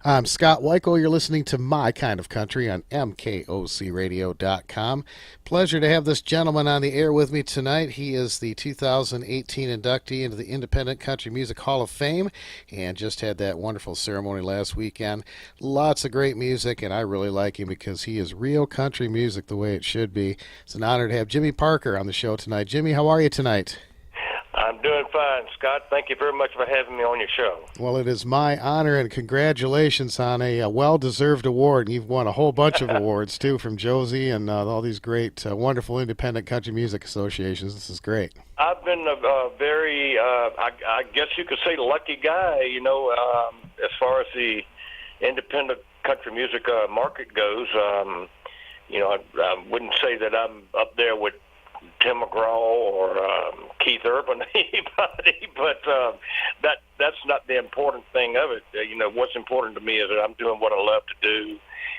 I'm Scott Weichel. You're listening to My Kind of Country on MKOCRadio.com. Pleasure to have this gentleman on the air with me tonight. He is the 2018 inductee into the Independent Country Music Hall of Fame and just had that wonderful ceremony last weekend. Lots of great music, and I really like him because he is real country music the way it should be. It's an honor to have Jimmy Parker on the show tonight. Jimmy, how are you tonight? I'm doing fine, Scott. Thank you very much for having me on your show. Well, it is my honor, and congratulations on a well-deserved award. And you've won a whole bunch of awards, too, from Josie and all these great, wonderful independent country music associations. This is great. I've been a very, I guess you could say, lucky guy, as far as the independent country music market goes. I wouldn't say that I'm up there with Tim McGraw or Keith Urban, anybody, but that's not the important thing of it. What's important to me is that I'm doing what I love to do,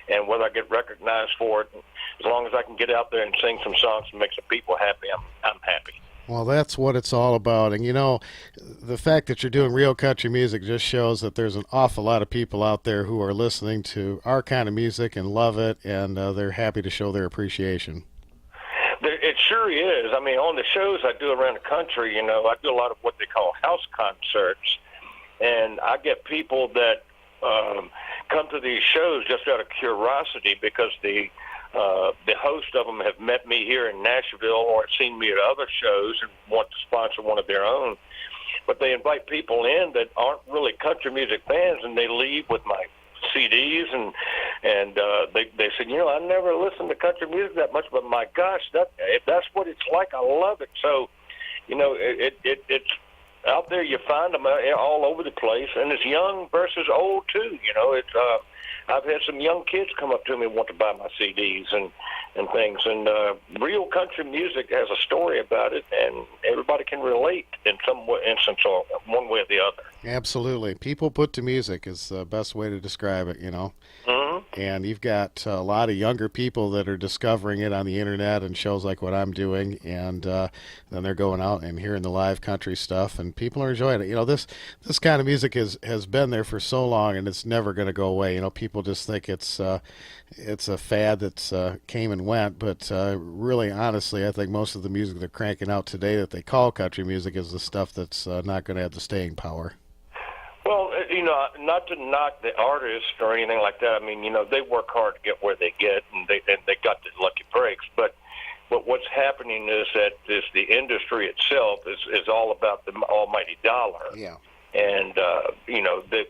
and whether I get recognized for it, as long as I can get out there and sing some songs and make some people happy, I'm happy. Well, that's what it's all about. And, the fact that you're doing real country music just shows that there's an awful lot of people out there who are listening to our kind of music and love it, and they're happy to show their appreciation. It sure is. I mean, on the shows I do around the country, I do a lot of what they call house concerts, and I get people that come to these shows just out of curiosity because the host of them have met me here in Nashville or have seen me at other shows and want to sponsor one of their own. But they invite people in that aren't really country music fans, and they leave with my CDs, and they said, I never listened to country music that much, but my gosh, if that's what it's like, I love it. So, it's out there. You find them all over the place, and it's young versus old too. I've had some young kids come up to me and want to buy my CDs and things. And real country music has a story about it, and everybody can relate in some instance or one way or the other. Absolutely. People put to music is the best way to describe it, Mm-hmm. And you've got a lot of younger people that are discovering it on the internet and shows like what I'm doing, and then they're going out and hearing the live country stuff, and people are enjoying it. This kind of music has been there for so long, and it's never going to go away. People just think it's a fad that's came and went, but really, honestly, I think most of the music they're cranking out today that they call country music is the stuff that's not going to have the staying power. Well, not to knock the artist or anything like that. I mean, they work hard to get where they get, and they got the lucky breaks. But what's happening is that the industry itself is all about the almighty dollar. Yeah. And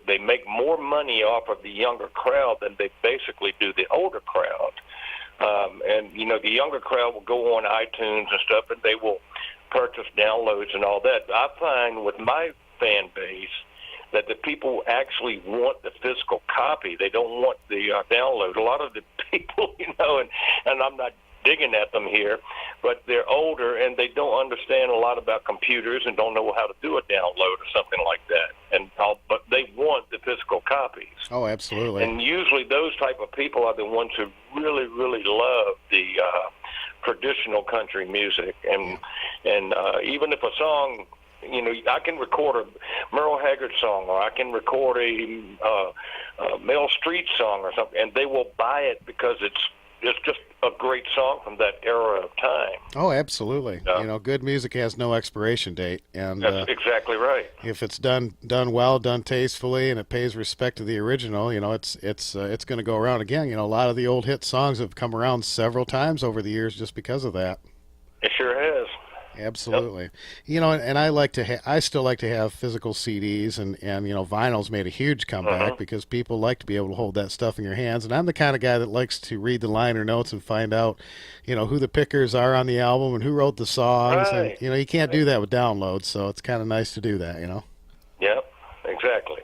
they make more money off of the younger crowd than they basically do the older crowd. And the younger crowd will go on iTunes and stuff, and they will purchase downloads and all that. I find with my fan base that the people actually want the physical copy. They don't want the download. A lot of the people, and I'm not digging at them here, but they're older and they don't understand a lot about computers and don't know how to do a download or something like that. But they want the physical copies. Oh, absolutely. And usually those type of people are the ones who really, really love the traditional country music. And even if a song, I can record a Merle Haggard song, or I can record a Mel Street song or something, and they will buy it because it's just a great song from that era of time. Oh, absolutely. Good music has no expiration date, and that's exactly right. If it's done well, done tastefully, and it pays respect to the original, it's going to go around again. A lot of the old hit songs have come around several times over the years just because of that. It sure has. Absolutely. Yep. And I still like to have physical CDs, and vinyl's made a huge comeback because people like to be able to hold that stuff in your hands. And I'm the kind of guy that likes to read the liner notes and find out, who the pickers are on the album and who wrote the songs. Right. And, you can't do that with downloads, so it's kind of nice to do that, Yep, exactly.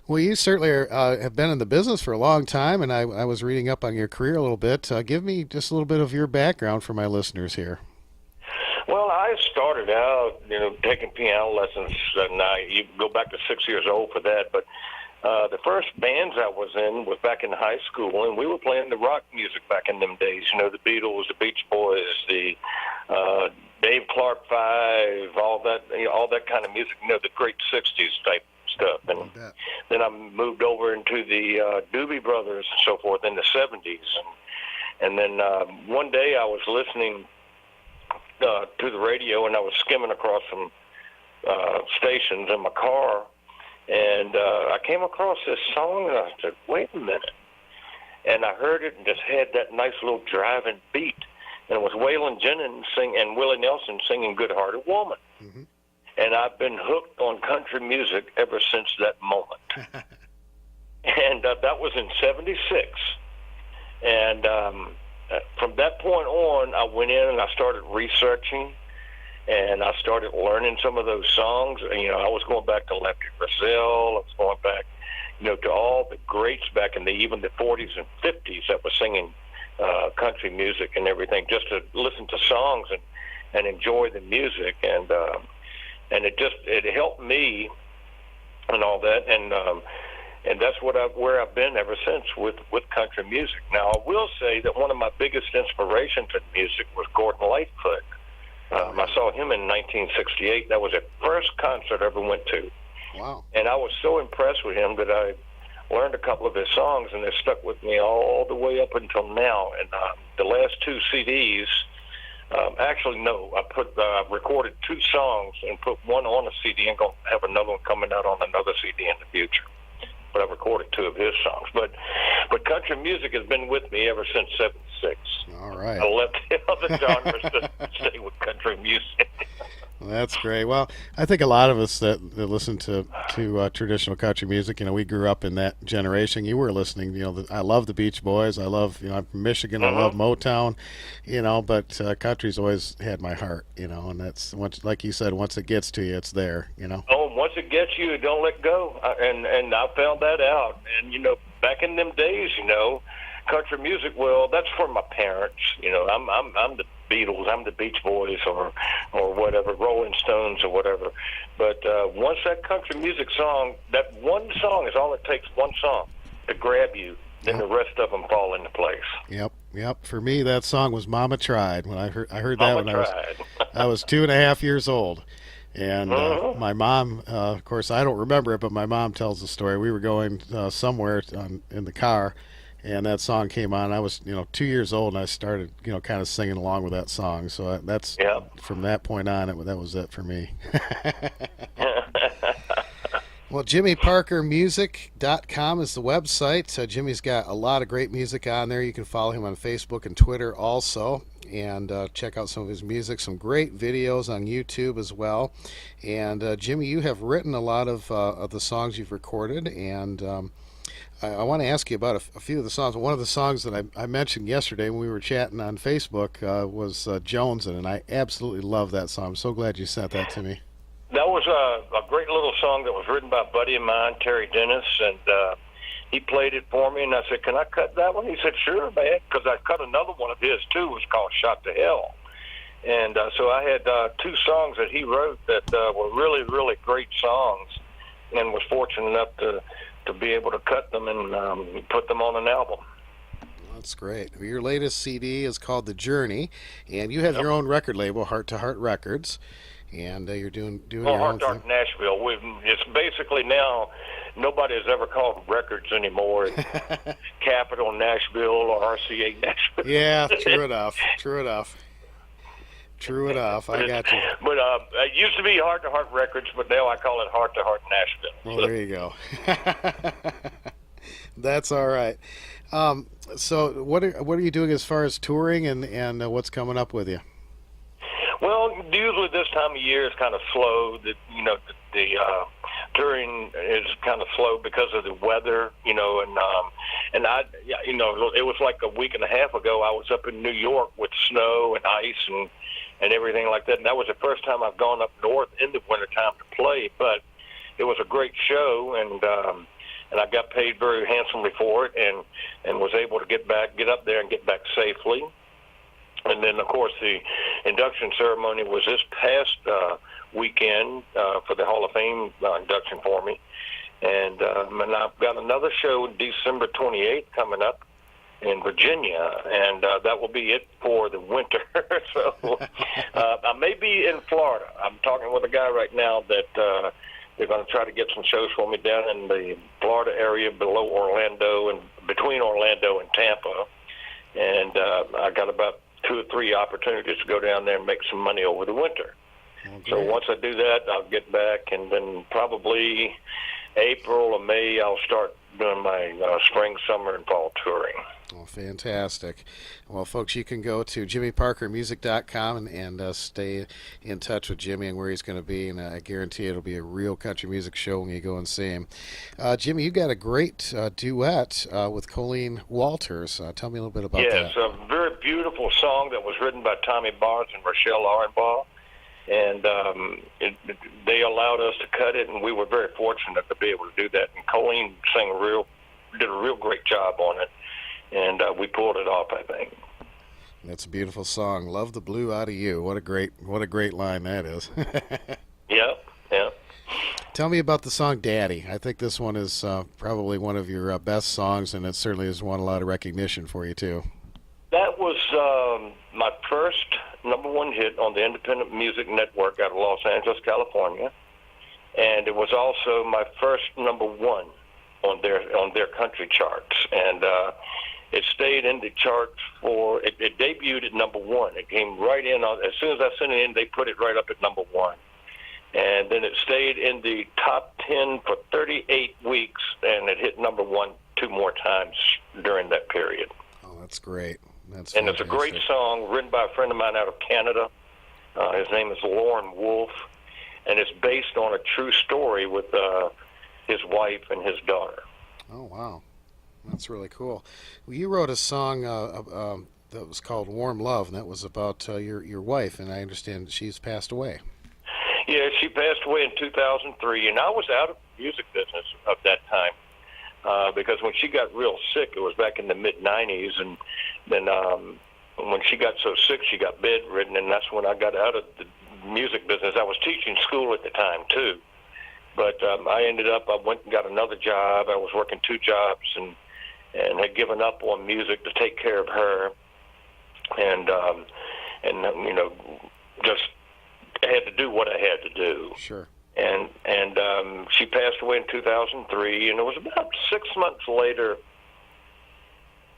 Well, you certainly have been in the business for a long time, and I was reading up on your career a little bit. Give me just a little bit of your background for my listeners here. Well, I started out, taking piano lessons, and you go back to 6 years old for that. But the first bands I was in was back in high school, and we were playing the rock music back in them days. The Beatles, the Beach Boys, the Dave Clark Five, all that kind of music. The great '60s type stuff. And then I moved over into the Doobie Brothers and so forth in the 70s. And then one day I was listening to the radio, and I was skimming across some stations in my car, and I came across this song, and I said, wait a minute. And I heard it and just had that nice little driving beat. And it was Waylon Jennings and Willie Nelson singing Good Hearted Woman. Mm-hmm. And I've been hooked on country music ever since that moment. And that was in 76. And from that point on, I went in and I started researching, and I started learning some of those songs. You know, I was going back to Lefty Frizzell. I was going back, you know, to all the greats back in even the 40s and 50s that were singing country music and everything, just to listen to songs and enjoy the music. And it helped me and all that. And that's where I've been ever since with country music. Now, I will say that one of my biggest inspirations in music was Gordon Lightfoot. I saw him in 1968. That was the first concert I ever went to. Wow. And I was so impressed with him that I learned a couple of his songs, and they stuck with me all the way up until now. And the last two CDs, actually, no, I recorded two songs and put one on a CD and going to have another one coming out on another CD in the future. But I recorded two of his songs. But country music has been with me ever since 76. All right. I left the other genres to stay with country music. Well, that's great. Well, I think a lot of us that listen to traditional country music, you know, we grew up in that generation. You were listening, you know, I love the Beach Boys. I love, you know, I'm from Michigan. I love Motown, you know, but country's always had my heart, you know, and that's, like you said, once it gets to you, it's there, you know. Oh, once it gets you, don't let go. And I found that out. And, you know, back in them days, you know, country music, well, that's for my parents. You know, I'm the Beatles, I'm the Beach Boys, or whatever, Rolling Stones or whatever. But once that country music song, that one song is all it takes, one song to grab you, then the rest of them fall into place. Yep. For me, that song was "Mama Tried." When I heard that Mama when Tried. I was 2.5 years old. And my mom, of course, I don't remember it, but my mom tells the story. We were going somewhere in the car, and that song came on. I was, 2 years old, and I started, kind of singing along with that song. So that's from that point on, that was it for me. Well, JimmyParkerMusic.com is the website. Jimmy's got a lot of great music on there. You can follow him on Facebook and Twitter also, and check out some of his music. Some great videos on YouTube as well. And Jimmy, you have written a lot of the songs you've recorded, and I want to ask you about a few of the songs. One of the songs that I mentioned yesterday when we were chatting on Facebook was Jonesin', and I absolutely love that song. I'm so glad you sent that to me. That was a great little song that was written by a buddy of mine, Terry Dennis, and he played it for me, and I said, can I cut that one? He said, sure, man, because I cut another one of his, too. It was called Shot to Hell. And so I had two songs that he wrote that were really, really great songs, and was fortunate enough to be able to cut them and put them on an album. That's great. Your latest CD is called The Journey, and you have your own record label, Heart to Heart Records, and you're doing your own Heart to thing. Heart Nashville. It's basically now nobody has ever called records anymore. It's Capitol Nashville or RCA Nashville. Yeah, true enough. I got you. But it used to be Heart to Heart Records, but now I call it Heart to Heart Nashville. Well, there you go. That's all right. So what are you doing as far as touring and what's coming up with you? Well, usually this time of year is kind of slow. The touring is kind of slow because of the weather, and I, it was like a week and a half ago. I was up in New York with snow and ice and everything like that. And that was the first time I've gone up north in the wintertime to play. But it was a great show, and I got paid very handsomely for it, and was able to get up there and get back safely. And then, of course, the induction ceremony was this past weekend for the Hall of Fame induction for me. And I've got another show December 28th coming up in Virginia, and that will be it for the winter. So I may be in Florida. I'm talking with a guy right now that they're going to try to get some shows for me down in the Florida area below Orlando and between Orlando and Tampa. And I got about 2 or 3 opportunities to go down there and make some money over the winter. Okay. So once I do that, I'll get back, and then probably April or May, I'll start doing my spring, summer, and fall touring. Well, fantastic. Well, folks, you can go to JimmyParkerMusic.com and stay in touch with Jimmy and where he's going to be, and I guarantee it'll be a real country music show when you go and see him. Jimmy, you got a great duet with Colleen Walters. Tell me a little bit about that. Yes, a very beautiful song that was written by Tommy Barnes and Rochelle Laurenbaugh. And they allowed us to cut it, and we were very fortunate to be able to do that. And Colleen did a real great job on it, and we pulled it off, I think. That's a beautiful song. Love the blue out of you. What a great line that is. Yeah. Tell me about the song Daddy. I think this one is probably one of your best songs, and it certainly has won a lot of recognition for you, too. That was my first #1 hit on the Independent Music Network out of Los Angeles, California, and it was also my first #1 on their country charts. And it stayed in the charts it debuted at #1. It came right in as soon as I sent it in. They put it right up at #1, and then it stayed in the top 10 for 38 weeks, and it hit #1 2 more times during that period. Oh, that's great. And it's a great song written by a friend of mine out of Canada. His name is Lauren Wolf, and it's based on a true story with his wife and his daughter. Oh, wow. That's really cool. Well, you wrote a song that was called Warm Love, and that was about your wife, and I understand she's passed away. Yeah, she passed away in 2003, and I was out of the music business at that time. Because when she got real sick, it was back in the mid-'90s, and then when she got so sick, she got bedridden, and that's when I got out of the music business. I was teaching school at the time, too. But I went and got another job. I was working 2 jobs and had given up on music to take care of her, and just had to do what I had to do. Sure. And she passed away in 2003, and it was about 6 months later.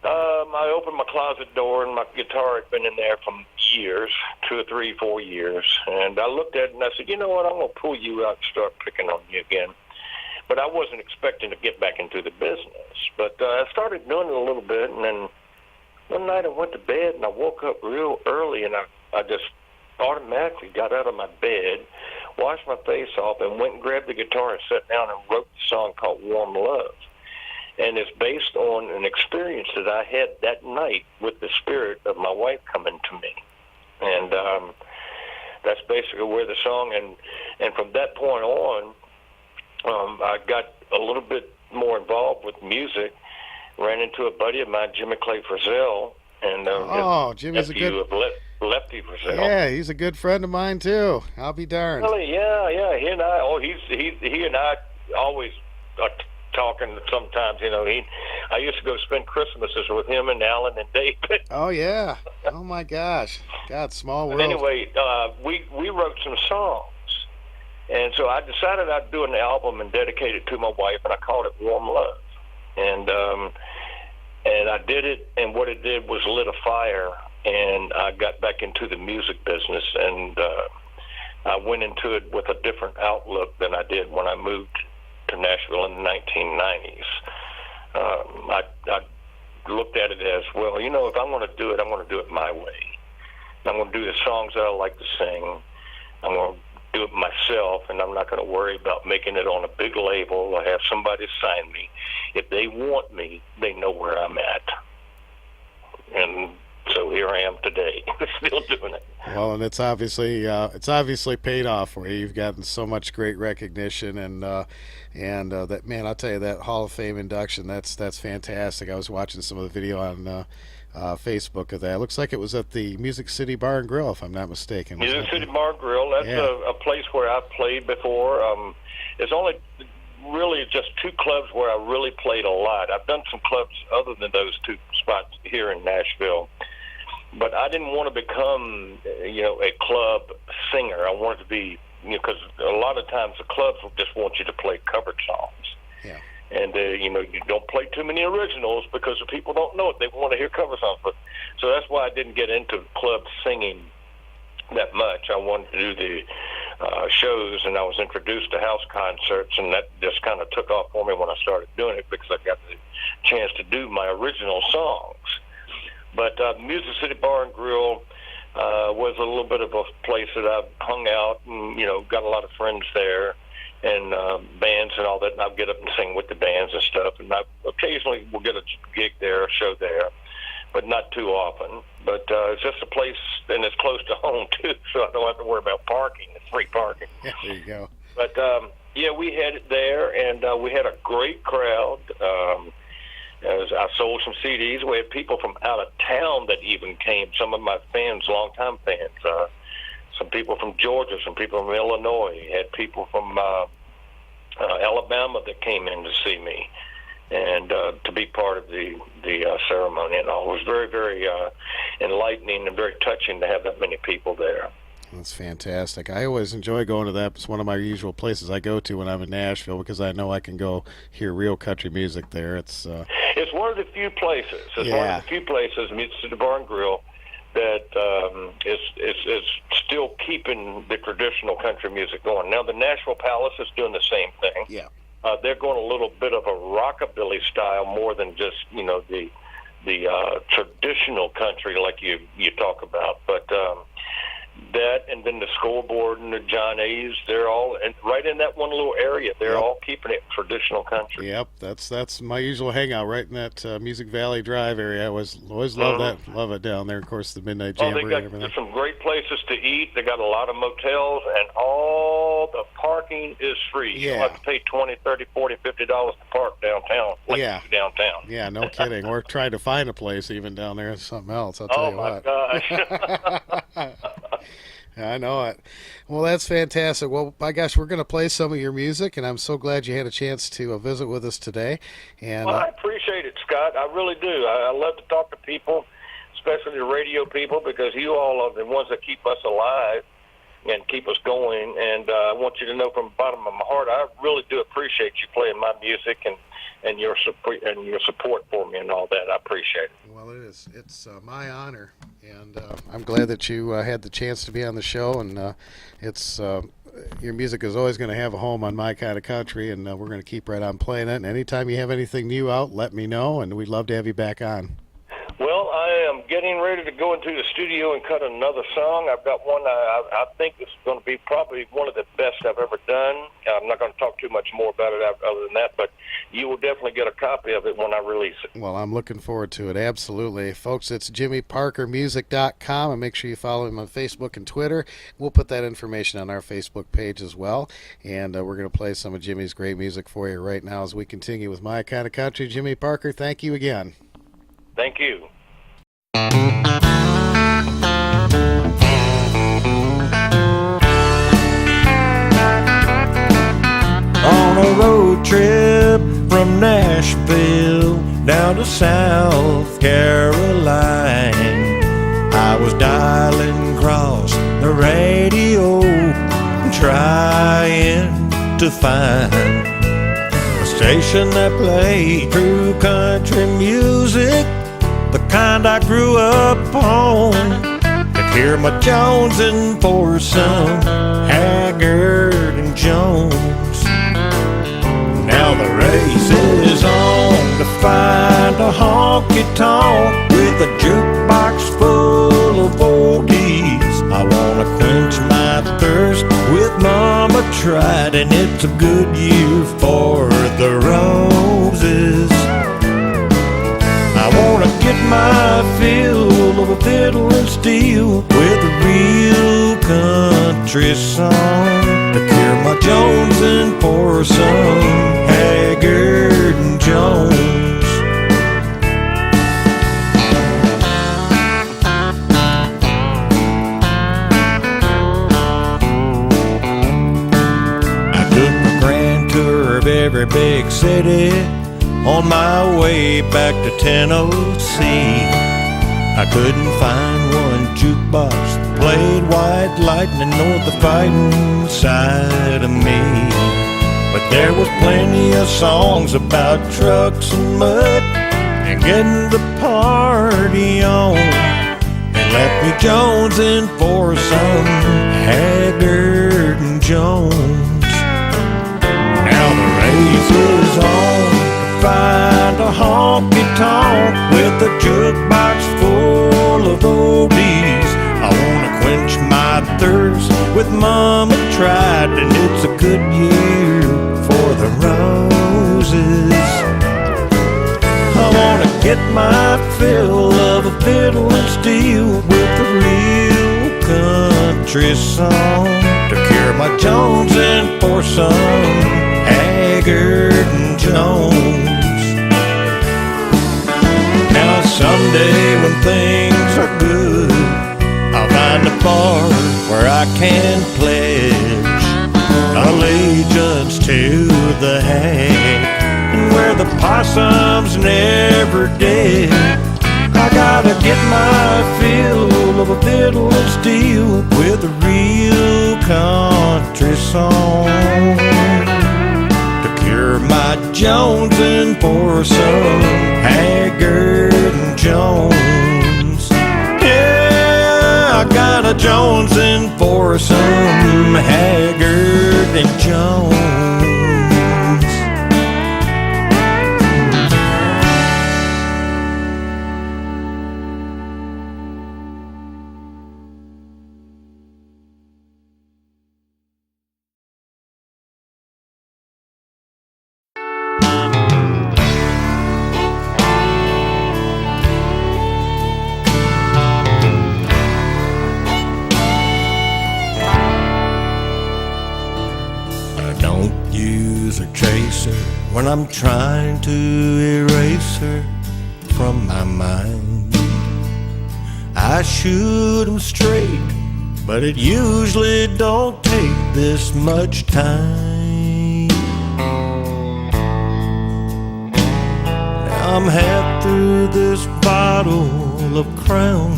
I opened my closet door, and my guitar had been in there for years, 2 or 3, 4 years. And I looked at it, and I said, you know what, I'm going to pull you out and start picking on you again. But I wasn't expecting to get back into the business. But I started doing it a little bit, and then one night I went to bed, and I woke up real early, and I just automatically got out of my bed, washed my face off, and went and grabbed the guitar and sat down and wrote the song called Warm Love. And it's based on an experience that I had that night with the spirit of my wife coming to me. And that's basically where the song, and from that point on, I got a little bit more involved with music, ran into a buddy of mine, Jimmy Clay Frizzell, and Jimmy's a good... Lefty Frizzell. Yeah, he's a good friend of mine too. I'll be darned. Really? Yeah. He and I. He and I always are talking. Sometimes, I used to go spend Christmases with him and Alan and David. Oh yeah. Oh my gosh. God, small world. But anyway, we wrote some songs, and so I decided I'd do an album and dedicate it to my wife, and I called it Warm Love, and I did it, and what it did was lit a fire. And I got back into the music business, and I went into it with a different outlook than I did when I moved to Nashville in the 1990s. I looked at it as, well, if I'm going to do it, I'm going to do it my way. I'm going to do the songs that I like to sing. I'm going to do it myself, and I'm not going to worry about making it on a big label or have somebody sign me. If they want me, they know where I'm at. And so here I am today, still doing it. Well, and it's obviously paid off for you. You've gotten so much great recognition, and that, man, I'll tell you, that Hall of Fame induction, that's fantastic. I was watching some of the video on Facebook of that. It looks like it was at the Music City Bar and Grill, if I'm not mistaken. Music City Bar and Grill. That's a place where I've played before. There's only really just 2 clubs where I really played a lot. I've done some clubs other than those 2 spots here in Nashville. But I didn't want to become, a club singer. I wanted to be, because a lot of times the clubs will just want you to play covered songs. Yeah. And, you don't play too many originals because the people don't know it. They want to hear cover songs. But so that's why I didn't get into club singing that much. I wanted to do the shows, and I was introduced to house concerts, and that just kind of took off for me when I started doing it because I got the chance to do my original songs. But Music City Bar and Grill was a little bit of a place that I've hung out and, got a lot of friends there and bands and all that, and I'll get up and sing with the bands and stuff. And I occasionally will get a gig there, a show there, but not too often. But it's just a place, and it's close to home, too, so I don't have to worry about parking. It's free parking. Yeah, there you go. But, we had it there, and we had a great crowd. As I sold some CDs. We had people from out of town that even came, some of my fans, longtime fans. Some people from Georgia, some people from Illinois, had people from Alabama that came in to see me and to be part of the ceremony and all. It was very, very enlightening and very touching to have that many people there. That's fantastic. I always enjoy going to that. It's one of my usual places I go to when I'm in Nashville because I know I can go hear real country music there. It's one of the few places. It's one of the few places, Music City Bar and Grill, that is still keeping the traditional country music going. Now, the Nashville Palace is doing the same thing. Yeah. They're going a little bit of a rockabilly style more than just, the traditional country like you talk about. But that, and then the Scoreboard and the John A's, they're all right in that one little area. They're all keeping it traditional country. Yep, that's my usual hangout, right in that Music Valley Drive area. I always love that, love it down there. Of course, the Midnight Jamboree and everything. There's some great places to eat. They got a lot of motels, and all the parking is free. You don't have to pay $20, $30, $40, $50 to park downtown. Downtown. Yeah, no kidding. Or trying to find a place even down there is something else. I'll tell you what. Oh my gosh. I know it. Well, that's fantastic. Well, my gosh, we're going to play some of your music, and I'm so glad you had a chance to visit with us today. And I appreciate it, Scott. I really do. I love to talk to people, especially the radio people, because you all are the ones that keep us alive and keep us going. And I want you to know from the bottom of my heart, I really do appreciate you playing my music and your support for me and all that. I appreciate it. Well, it is. It's my honor, and I'm glad that you had the chance to be on the show. And it's your music is always going to have a home on My Kind of Country, and we're going to keep right on playing it. And anytime you have anything new out, let me know, and we'd love to have you back on. Well, I am getting ready to go into the studio and cut another song. I've got one I think this is going to be probably one of the best I've ever done. I'm not going to talk too much more about it other than that, but you will definitely get a copy of it when I release it. Well, I'm looking forward to it, absolutely. Folks, it's JimmyParkerMusic.com, and make sure you follow him on Facebook and Twitter. We'll put that information on our Facebook page as well, and we're going to play some of Jimmy's great music for you right now as we continue with My Kind of Country. Jimmy Parker, thank you again. Thank you. On a road trip from Nashville down to South Carolina, I was dialing across the radio, trying to find a station that played true country music, the kind I grew up on. To hear my Jones and foursome, Haggard and Jones. Now the race is on to find a honky-tonk with a jukebox full of oldies. I wanna quench my thirst with Mama Tried, and it's a good year for the roses. I wanna get my fill of a fiddle and steel with a real country song to cure my Jones and foursome, Haggard and Jones. I took a grand tour of every big city on my way back to Tennessee. I couldn't find one jukebox played White Lightning or the fighting side of me. But there was plenty of songs about trucks and mud and getting the party on. And left me jonesing for some Haggard and Jones. Now the race is on to find a honky-tonk with a jukebox full of oldies. I wanna quench my thirst with Mama Tried, and it's a good year for the roses. I wanna get my fill of a fiddle and steel with a real country song to cure my jonesing for some Haggard and Jones. Now someday when things are good, I'll find a bar where I can pledge allegiance to the hag, and where the possum's never dead. I gotta get my fill of a fiddle and steel with a real country song to cure my jonesing for some Haggard and Jones. Yeah, I got a jonesing for some Haggard and Jones. When I'm trying to erase her from my mind, I shoot 'em straight, but it usually don't take this much time. Now I'm half through this bottle of Crown,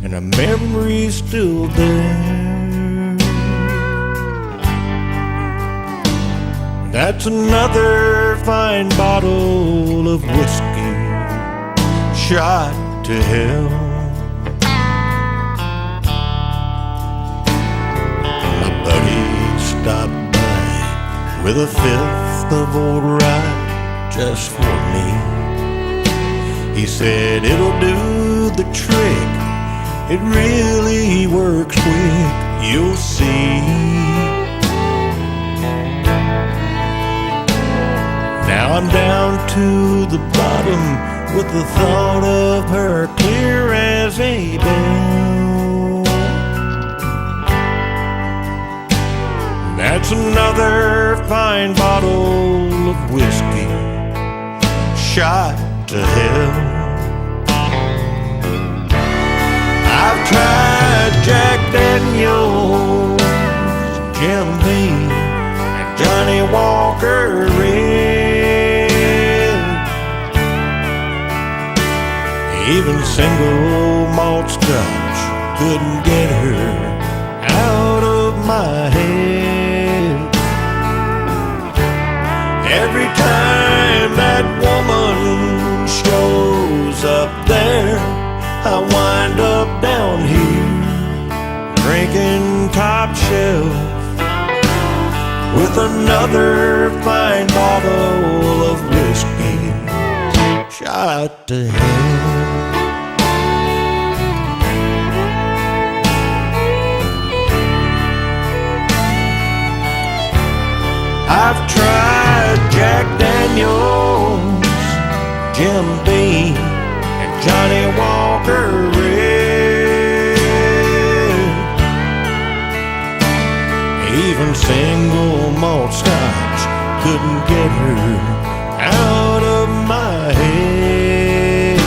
and her memory's still there. That's another fine bottle of whiskey shot to hell. My buddy stopped by with a fifth of old rye just for me. He said it'll do the trick, it really works quick, you'll see. Now I'm down to the bottom with the thought of her clear as a bell. That's another fine bottle of whiskey shot to hell. I've tried Jack Daniels, Jim Beam, and Johnny Walker Red. Even single malt scotch couldn't get her out of my head. Every time that woman shows up there, I wind up down here drinking top shelf with another fine bottle of whiskey shot to hell. I've tried Jack Daniels, Jim Beam, and Johnny Walker Red. Even single malt scotch couldn't get her out of my head.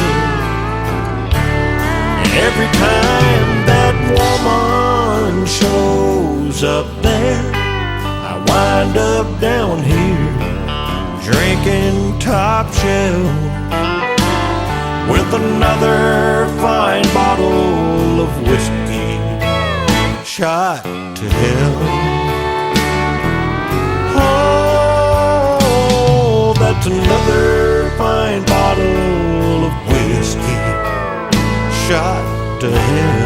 Every time that woman shows up there, I wind up down here drinking top shelf with another fine bottle of whiskey shot to hell. Oh, that's another fine bottle of whiskey shot to hell.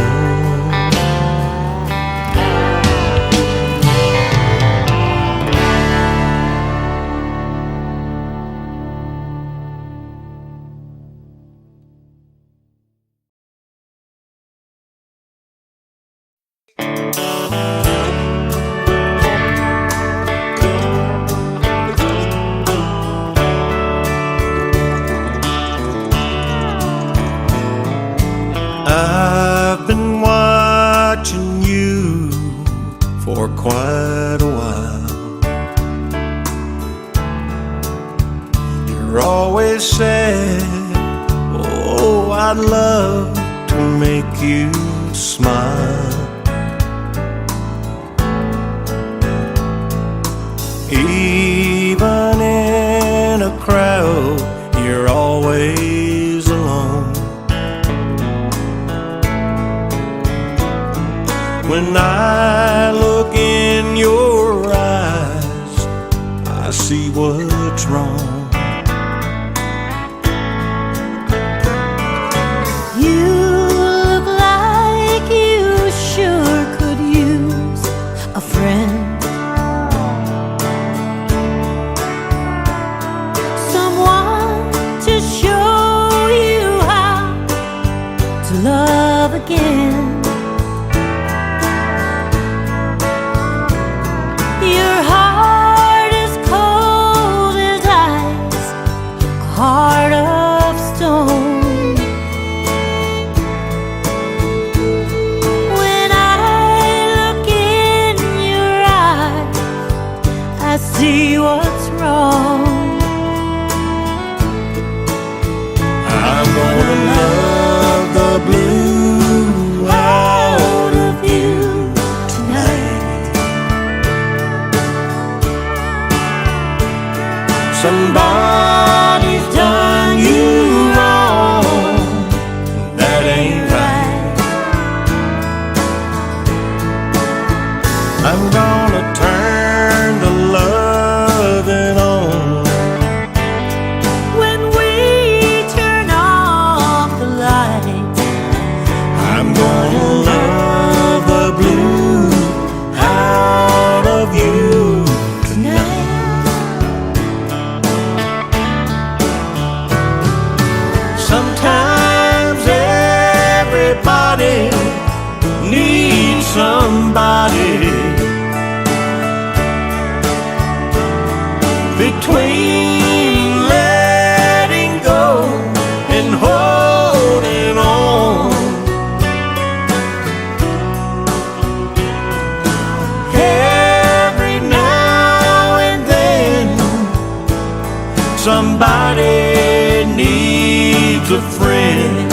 I've been watching you for quite a while. You're always sad. Oh, I'd love to make you smile. Even in a crowd, you're always alone. When I look in your eyes, I see what's wrong. You look like you sure could use a friend. Someone to show you how to love again. Your heart is cold as ice, a heart of stone. When I look in your eyes, I see what's wrong. I'm gonna love the blue out of you tonight. Somebody's done you wrong, that ain't right. I'm gonna turn the loving on. When we turn off the lights, I'm gonna love the blue out of you tonight. Sometimes everybody needs somebody. Between letting go and holding on, every now and then somebody needs a friend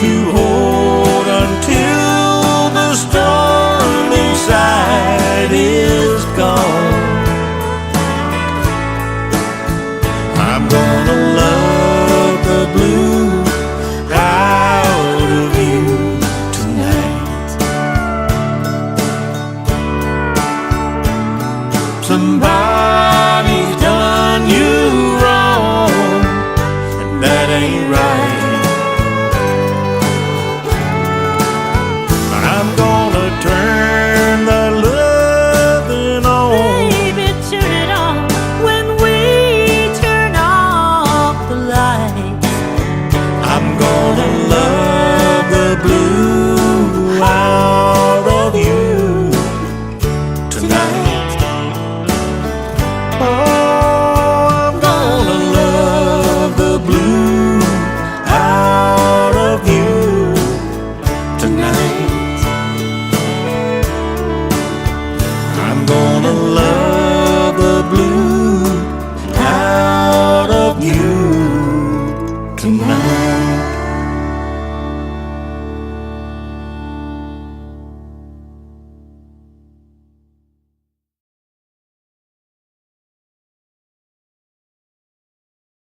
to hold until the storm inside is gone. I'm gonna love the blue out of you tonight. Somebody's done you wrong, and that ain't right. I'm gonna turn the loving on. baby, turn it on. When we turn off the lights, I'm gonna love the blue out of you tonight. Oh, I'm gonna love the blue out of you tonight. I'm gonna love